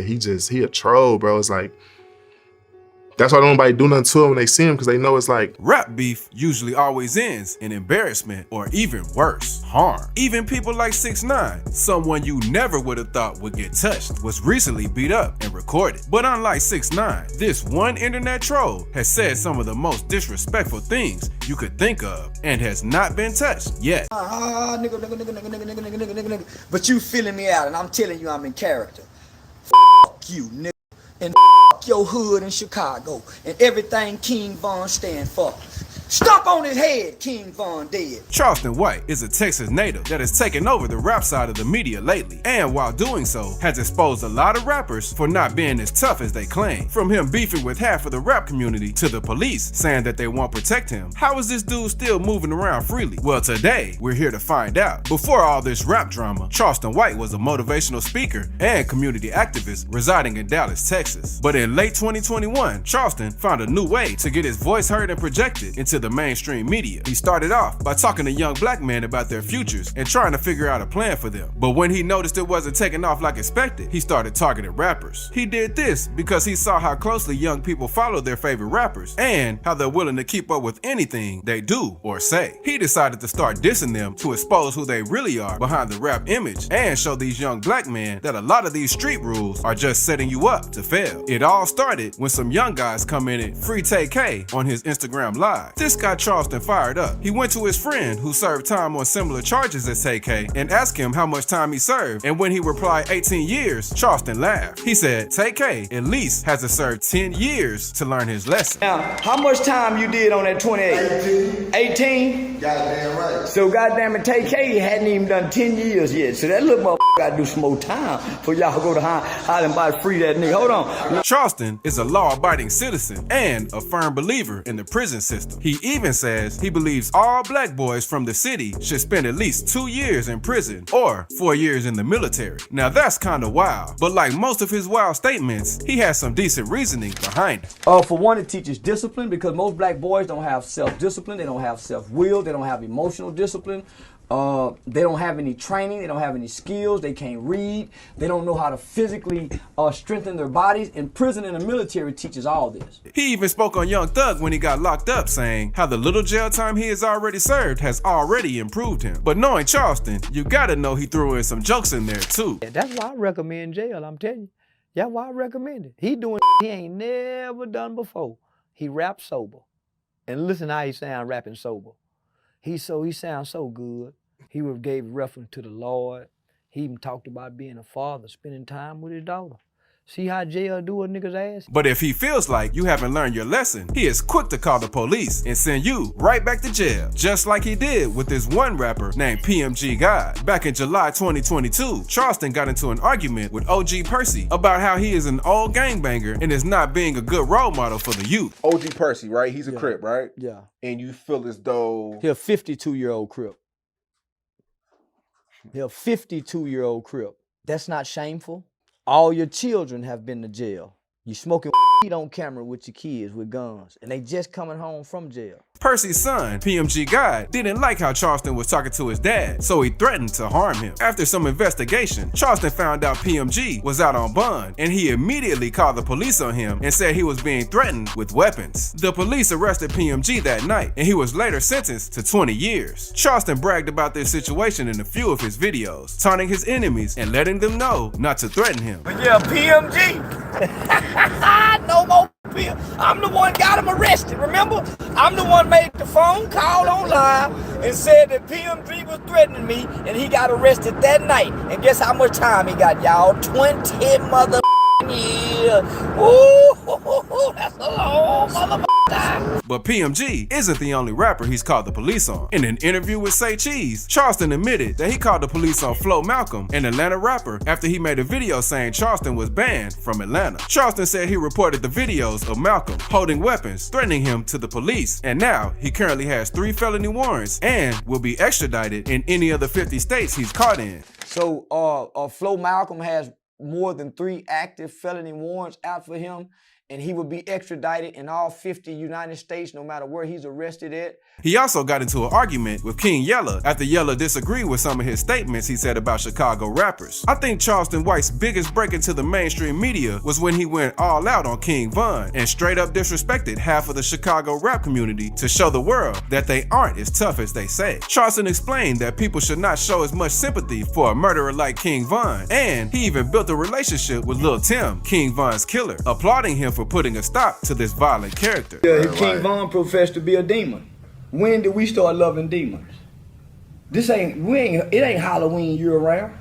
He a troll, bro. It's like, that's why nobody do nothing to him when they see him, because they know it's like. Rap beef usually always ends in embarrassment or even worse, harm. Even people like 6ix9ine, someone you never would have thought would get touched, was recently beat up and recorded. But unlike 6ix9ine, this one internet troll has said some of the most disrespectful things you could think of and has not been touched yet. Nigga. But you feeling me out, and I'm telling you I'm in character. You, nigga. And your hood in Chicago and everything King Von stand for. Stomp on his head, King Von dead. Charleston White is a Texas native that has taken over the rap side of the media lately, and while doing so, has exposed a lot of rappers for not being as tough as they claim. From him beefing with half of the rap community to the police saying that they won't protect him. How is this dude still moving around freely? Well, today, we're here to find out. Before all this rap drama, Charleston White was a motivational speaker and community activist residing in Dallas, Texas. But in late 2021, Charleston found a new way to get his voice heard and projected into the mainstream media. He started off by talking to young black men about their futures and trying to figure out a plan for them. But when he noticed it wasn't taking off like expected, he started targeting rappers. He did this because he saw how closely young people follow their favorite rappers and how they're willing to keep up with anything they do or say. He decided to start dissing them to expose who they really are behind the rap image and show these young black men that a lot of these street rules are just setting you up to fail. It all started when some young guys commented "Free TK" on his Instagram live. This got Charleston fired up. He went to his friend who served time on similar charges as TK and asked him how much time he served, and when he replied 18 years, Charleston laughed. He said TK at least has to serve 10 years to learn his lesson. Now, how much time you did on that 28? 18? Goddamn right. So goddamn it, TK hadn't even done 10 years yet. So that little motherfucker gotta do some more time for y'all to go to Highland Body free that nigga. Hold on. Charleston is a law-abiding citizen and a firm believer in the prison system. He even says he believes all black boys from the city should spend at least 2 years in prison or 4 years in the military. Now that's kinda wild, but like most of his wild statements, he has some decent reasoning behind it. For one, it teaches discipline, because most black boys don't have self-discipline, they don't have self-will, they don't have emotional discipline. They don't have any training, they don't have any skills, they can't read, they don't know how to physically strengthen their bodies. And prison and the military teaches all this. He even spoke on Young Thug when he got locked up, saying how the little jail time he has already served has already improved him. But knowing Charleston, you gotta know he threw in some jokes in there too. Yeah, that's why I recommend jail, I'm telling you. That's why I recommend it. He doing he ain't never done before. He raps sober. And listen how he sound rapping sober. He sounds so good. He gave reference to the Lord. He even talked about being a father, spending time with his daughter. See how jail do a nigga's ass? But if he feels like you haven't learned your lesson, he is quick to call the police and send you right back to jail, just like he did with this one rapper named PMG God. Back in July 2022, Charleston got into an argument with OG Percy about how he is an old gangbanger and is not being a good role model for the youth. OG Percy, right? He's a Crip, right? Yeah. And you feel as though He a 52-year-old Crip. He a 52-year-old Crip. That's not shameful. All your children have been to jail. You smoking weed on camera with your kids with guns, and they just coming home from jail. Percy's son, PMG God, didn't like how Charleston was talking to his dad, so he threatened to harm him. After some investigation, Charleston found out PMG was out on bond, and he immediately called the police on him and said he was being threatened with weapons. The police arrested PMG that night, and he was later sentenced to 20 years. Charleston bragged about this situation in a few of his videos, taunting his enemies and letting them know not to threaten him. But yeah, PMG. No more PM. I'm the one got him arrested, remember? I'm the one made the phone call on live and said that PMG was threatening me, and he got arrested that night. And guess how much time he got, y'all? 20 mother years. Ooh, that's a long mother time. But PMG isn't the only rapper he's called the police on. In an interview with Say Cheese, Charleston admitted that he called the police on Flo Malcolm, an Atlanta rapper, after he made a video saying Charleston was banned from Atlanta. Charleston said he reported the videos of Malcolm holding weapons, threatening him to the police, and now he currently has 3 felony warrants and will be extradited in any of the 50 states he's caught in. So Flo Malcolm has more than 3 active felony warrants out for him and he would be extradited in all 50 United States, no matter where he's arrested at. He also got into an argument with King Yella after Yella disagreed with some of his statements he said about Chicago rappers. I think Charleston White's biggest break into the mainstream media was when he went all out on King Von and straight up disrespected half of the Chicago rap community to show the world that they aren't as tough as they say. Charleston explained that people should not show as much sympathy for a murderer like King Von, and he even built a relationship with Lil Tim, King Von's killer, applauding him for putting a stop to this violent character. King Von professed to be a demon. When did we start loving demons? It ain't Halloween year round.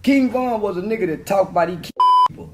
King Von was a nigga that talked about these people,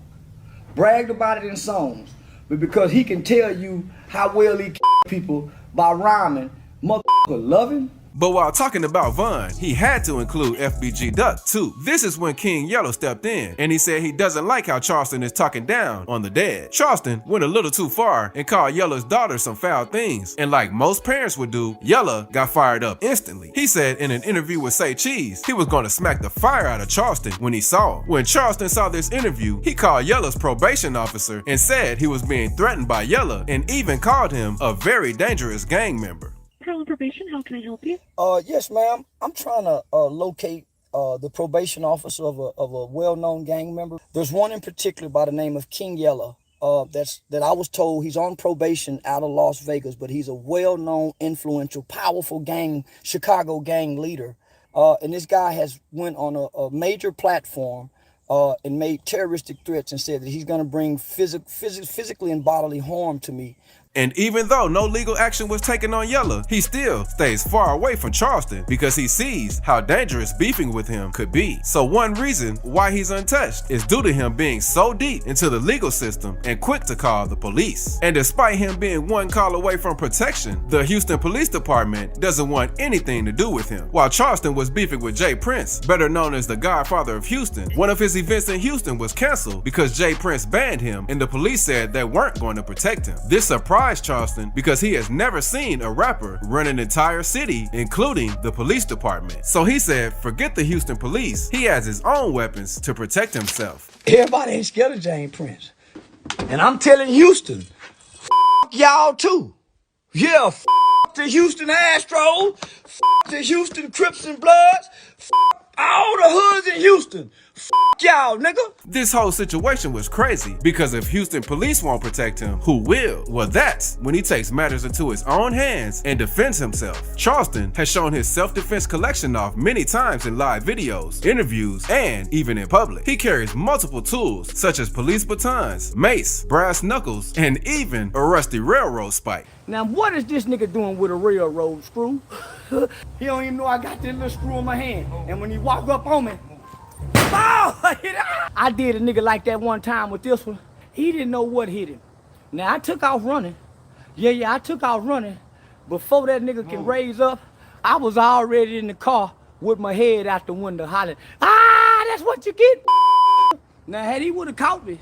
bragged about it in songs, but because he can tell you how well he people by rhyming, motherfucker love him. But while talking about Von, he had to include FBG Duck too. This is when King Yellow stepped in, and he said he doesn't like how Charleston is talking down on the dead. Charleston went a little too far and called Yellow's daughter some foul things, and like most parents would do, Yellow got fired up instantly. He said in an interview with Say Cheese, he was going to smack the fire out of Charleston when he saw him. When Charleston saw this interview, he called Yellow's probation officer and said he was being threatened by Yellow, and even called him a very dangerous gang member. Probation, how can I help you? Yes, ma'am. I'm trying to locate the probation officer of a well-known gang member. There's one in particular by the name of King Yella. That I was told he's on probation out of Las Vegas, but he's a well-known, influential, powerful Chicago gang leader. And this guy has went on a major platform and made terroristic threats and said that he's going to bring physically and bodily harm to me. And even though no legal action was taken on Yella, he still stays far away from Charleston because he sees how dangerous beefing with him could be. So one reason why he's untouched is due to him being so deep into the legal system and quick to call the police. And despite him being one call away from protection, the Houston Police Department doesn't want anything to do with him. While Charleston was beefing with Jay Prince, better known as the Godfather of Houston, one of his events in Houston was canceled because Jay Prince banned him, and the police said they weren't going to protect him. This surprised Charleston because he has never seen a rapper run an entire city, including the police department. So he said, forget the Houston police, he has his own weapons to protect himself. Everybody ain't scared of Jane Prince. And I'm telling Houston, f y'all too. Yeah, f the Houston Astros, f the Houston Crips and Bloods, f all the hoods in Houston. F y'all, nigga. This whole situation was crazy because if Houston police won't protect him, who will? Well, that's when he takes matters into his own hands and defends himself. Charleston has shown his self-defense collection off many times in live videos, interviews, and even in public. He carries multiple tools such as police batons, mace, brass knuckles, and even a rusty railroad spike. Now, what is this nigga doing with a railroad screw? He don't even know I got this little screw in my hand. And when he walk up on me, I did a nigga like that one time with this one. He didn't know what hit him. Now, I took off running. I took off running. Before that nigga can raise up, I was already in the car with my head out the window hollering, that's what you get. Now, had he would have caught me,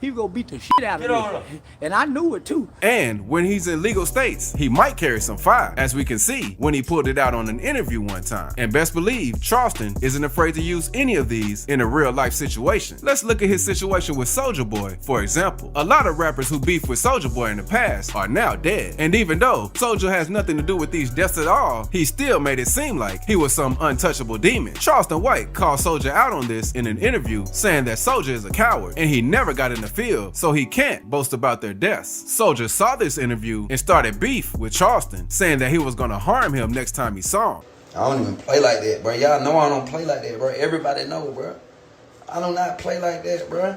he was gonna beat the shit out of me. And I knew it too. And when he's in legal states, he might carry some fire, as we can see when he pulled it out on an interview one time. And best believe, Charleston isn't afraid to use any of these in a real life situation. Let's look at his situation with Soulja Boy, for example. A lot of rappers who beefed with Soulja Boy in the past are now dead. And even though Soulja has nothing to do with these deaths at all, he still made it seem like he was some untouchable demon. Charleston White called Soulja out on this in an interview, saying that Soulja is a coward and he never got in the field, so he can't boast about their deaths. Soulja saw this interview and started beef with Charleston, saying that he was gonna harm him next time he saw him. I don't even play like that, bro. Y'all know I don't play like that, bro. Everybody know, bro. I do not play like that, bro.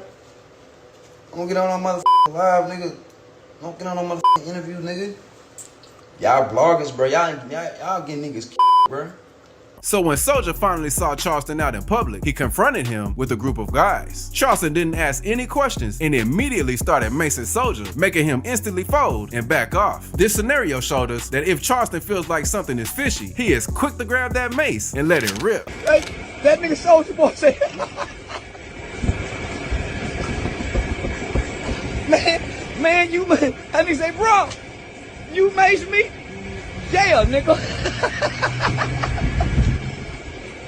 I don't get on no motherfucking live, nigga. I don't get on no motherfucking interview, nigga. Y'all bloggers, bro. Y'all get niggas, bro. So when Soulja finally saw Charleston out in public, he confronted him with a group of guys. Charleston didn't ask any questions and immediately started macing Soulja, making him instantly fold and back off. This scenario showed us that if Charleston feels like something is fishy, he is quick to grab that mace and let it rip. Hey, that nigga Soulja Boy said, man, you, that nigga say, bro, you maced me? Yeah, nigga.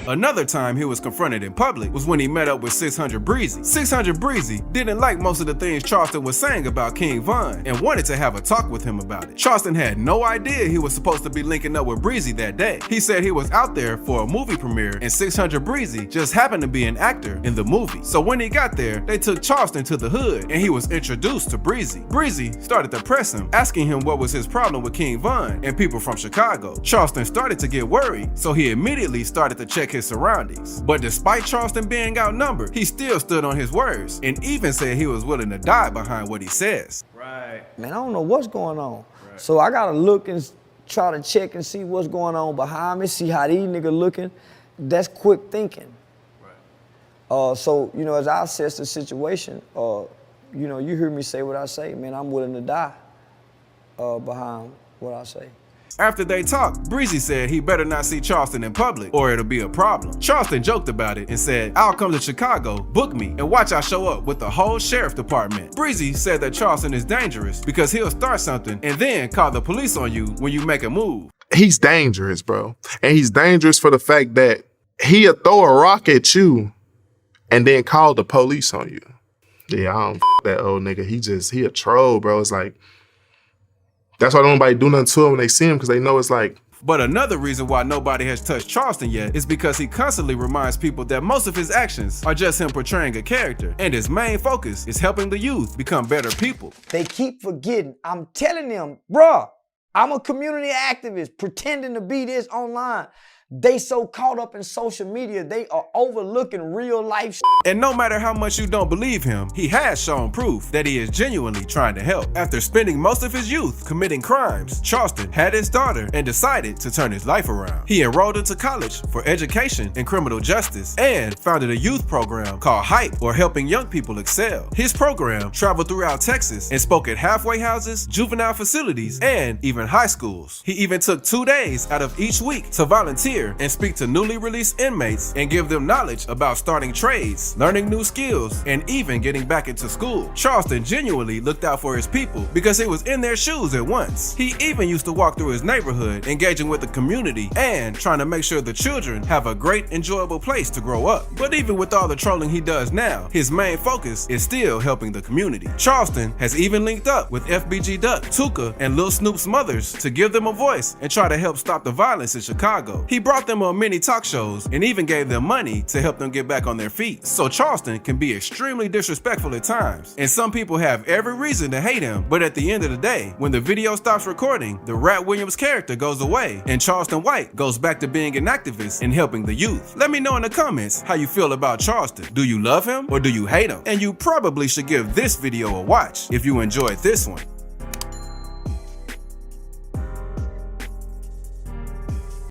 Another time he was confronted in public was when he met up with 600 Breezy. 600 Breezy didn't like most of the things Charleston was saying about King Von and wanted to have a talk with him about it. Charleston had no idea he was supposed to be linking up with Breezy that day. He said he was out there for a movie premiere and 600 Breezy just happened to be an actor in the movie. So when he got there, they took Charleston to the hood and he was introduced to Breezy. Breezy started to press him, asking him what was his problem with King Von and people from Chicago. Charleston started to get worried, so he immediately started to check his surroundings. But despite Charleston being outnumbered, he still stood on his words and even said he was willing to die behind what he says. Man, I don't know what's going on. So I gotta look and try to check and see what's going on behind me, see how these niggas looking. That's quick thinking. So, you know, as I assess the situation, you know, you hear me say what I say, man, I'm willing to die behind what I say. After they talked, Breezy said he better not see Charleston in public or it'll be a problem. Charleston joked about it and said, "I'll come to Chicago, book me, and watch I show up with the whole sheriff department." Breezy said that Charleston is dangerous because he'll start something and then call the police on you when you make a move. He's dangerous, bro. And he's dangerous for the fact that he'll throw a rock at you and then call the police on you. Yeah, I don't that old nigga. He a troll, bro. It's like, that's why nobody do nothing to him when they see him, because they know it's like. But another reason why nobody has touched Charleston yet is because he constantly reminds people that most of his actions are just him portraying a character, and his main focus is helping the youth become better people. They keep forgetting. I'm telling them, bruh, I'm a community activist pretending to be this online. They so caught up in social media, they are overlooking real life shit. And no matter how much you don't believe him, he has shown proof that he is genuinely trying to help. After spending most of his youth committing crimes, Charleston had his daughter and decided to turn his life around. He enrolled into college for education and criminal justice and founded a youth program called HYPE, or Helping Young People Excel. His program traveled throughout Texas and spoke at halfway houses, juvenile facilities, and even high schools. He even took 2 days out of each week to volunteer and speak to newly released inmates and give them knowledge about starting trades, learning new skills, and even getting back into school. Charleston genuinely looked out for his people because he was in their shoes at once. He even used to walk through his neighborhood, engaging with the community and trying to make sure the children have a great, enjoyable place to grow up. But even with all the trolling he does now, his main focus is still helping the community. Charleston has even linked up with FBG Duck, Tuka, and Lil Snoop's mothers to give them a voice and try to help stop the violence in Chicago. He brought them on many talk shows and even gave them money to help them get back on their feet. So Charleston can be extremely disrespectful at times, and some people have every reason to hate him, but at the end of the day, when the video stops recording, the Rat Williams character goes away and Charleston White goes back to being an activist and helping the youth. Let me know in the comments how you feel about Charleston. Do you love him or do you hate him? And you probably should give this video a watch if you enjoyed this one.